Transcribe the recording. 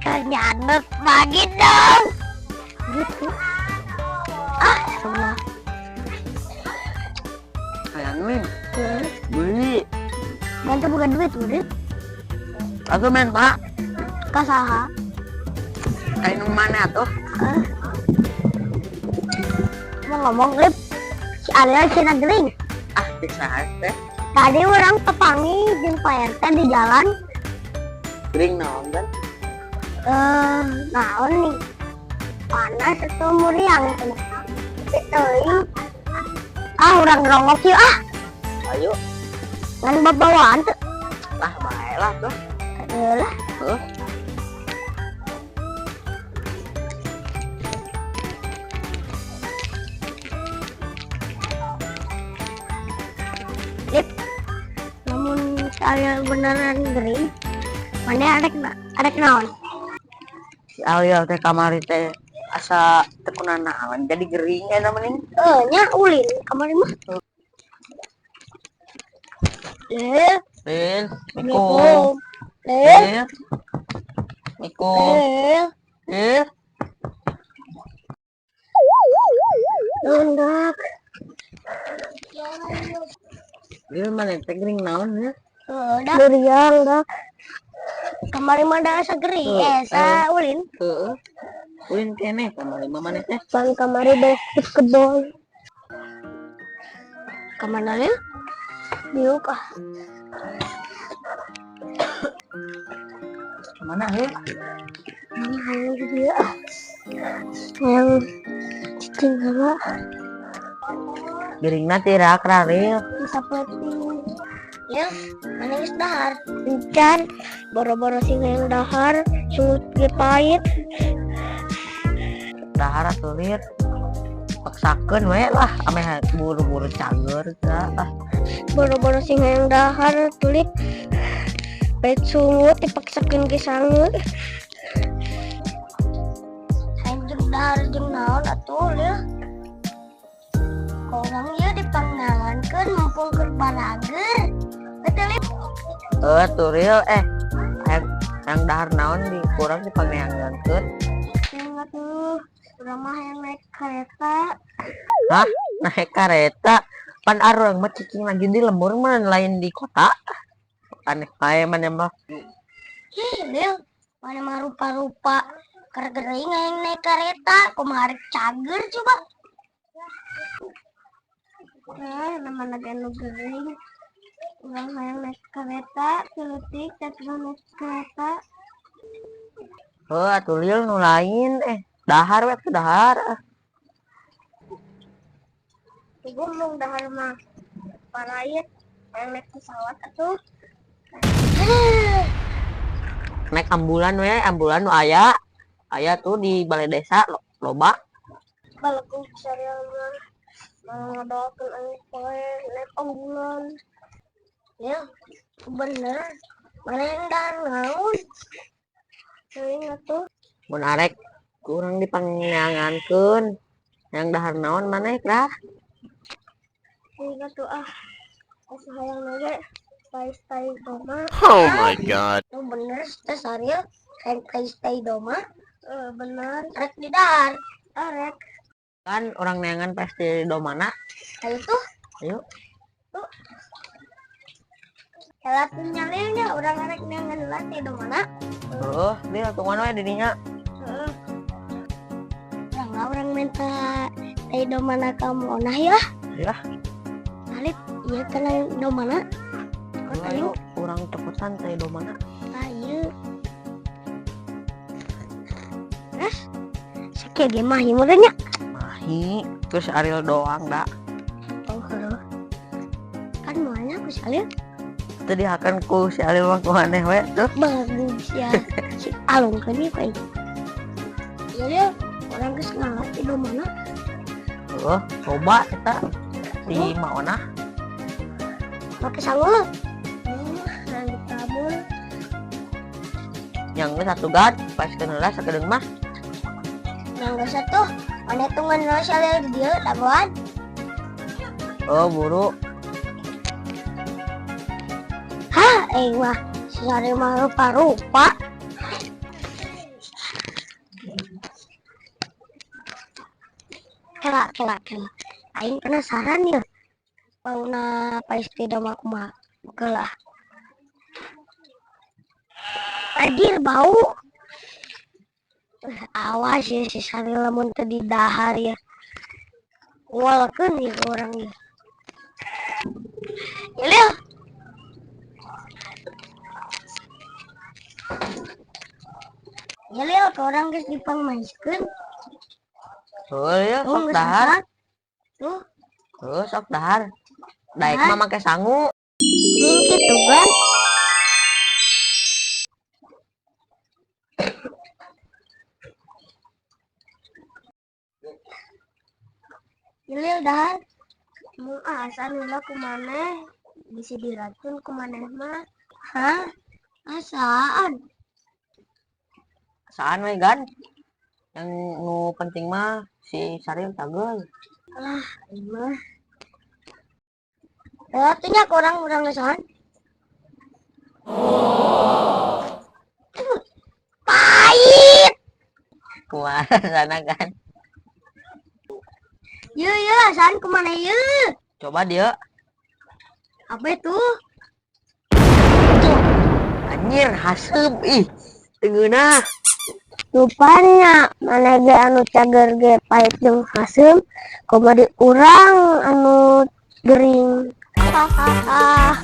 Nyadet lagi dong. Gitu. Sama. Sayang Min, beli. Ganti bukan duit. Aku minta. Kasaha. Kayak mana tuh? Mau ngomong lip. Si Ariel Cina Gering. Bisa teh. Tadi orang tepangi jeung Pak RT di jalan. Gering naon kan? Naon nih? Panas atau muriang? Teuing. Urang ngerongok yuk Ayo. Ngan babawaan tuh. Lah bae lah tuh. Lah. Lip. Namun saya beneran gering. Mana adek naon? Si Ariel teh kamari teh asa tekunan naon jadi gering namanya. Nya ulin kamari mah. Lin, Assalamualaikum. Assalamualaikum. Lundak. Dia mana teh gering naon ya? Durian dah. Kamari mah da asa gering, sa ulin. Ulin kene kamari mah mana teh? Pan kamari beres kedol. Kamana lil? Diuk Mana he? Yang dia. Yang cicing sama. Gering nanti rak Ariel. Bisa peti. Ya, mana geus dahar. Encan, boro-boro sing yang dahar, sungut ge pahit. Dahar atuh lir. Paksakeun we lah ame buru-buru cager lah. Boro-boro sing yang dahar tulip. Pahit sungut dipaksakeun ge sangeut. Hancur dahar jeung naon atuh lir. Orang ieu dipangangankeun mumpung keur parager. Betul lip. Tuh Ril yang dahar naon di kurang dipangeangankeun. Ingat tuh, urang mah yang naik kereta. Hah? Naik kereta? Pan areng mah cicing lagi di lembur mah lain di kota. Aneh kae mana mah. Lil, mana mah rupa-rupa kergering yang naik kereta, kumaha rek cager coba. Nama lagi anu gering. Urang hayang naik kereta, celutik teh naik kereta. Atuh Lil nu lain dahar we dahar. Ibu mau dahar mah parayet yang naik pesawat atuh. Naik ambulan nu aya tuh di balai desa loba. Balaku serial mah ngadoakeun anu poe naik ambulan. Ya, bener. Mana yang dahar naon? Teuing atuh. Mun arek kurang dipangeangankeun. Yang dahar naon maneh dah? Ingat tuh asa hayang nage stay doma. Oh my god. Tuh bener teh Ariel hayang stay doma. Bener. Rek di dahar. Rek. Kan orang neangan pasti domana. Ayo tuh. Ayo. Tuh. Helatin nyalilnya urang rek neangan latih domana. Dia tungguan we didinya. Orang minta stay domana kamu nah ya. Ya. Alip, iya kan domana. Ayo, orang cepetan saya domana. Ayo. Sakit ge mah ieu meureun nya. Mahi, terus Ariel doang dah. Oh, kan moalnya ku Ariel. Tadi akan ku si Ariel mah ku maneh we tuh. Bagus ya. Si alung kan ieu kayak. Iya, orang geus ngalati domana. Coba kita di maona. Make sanggul. Nang ditabur. Yang satu gad pas kenela sakedeung mah. Nang satu, mana tungan lo Ariel di dieu dagoan. Buru. Wah, si Ariel mah rupa-rupa. Kela. Aing penasaran ya. Pauna paistida mah kumaha. Kelah. Adir bau. Awas ya si Sari lamun teu di dahar ya. Walkeun ya orang ya. Ilil. Ilil ke orang geus dipangmaiskeun. ya Oh, sok geus dahar. asat. Tuh, Sok dahar. Daek Dahar. mah make sangu. ning kitu kan. Ilil dahar. Mau asal heula kumaneh bisa diracun kumaneh mah. Hah? Asaan? Saan we gan. Yang nu penting mah si Saril tagel. Lah, ieu mah. Artinya orang asaan. Pahit. Kumaha sana kan. Ye, asaan kumaneh ye? Coba dia. Apa itu? Anjir haseup ih. Teungeunah. Rupanya mana ge anu cager ge pahit jeung hasem komodi urang anu gering hahaha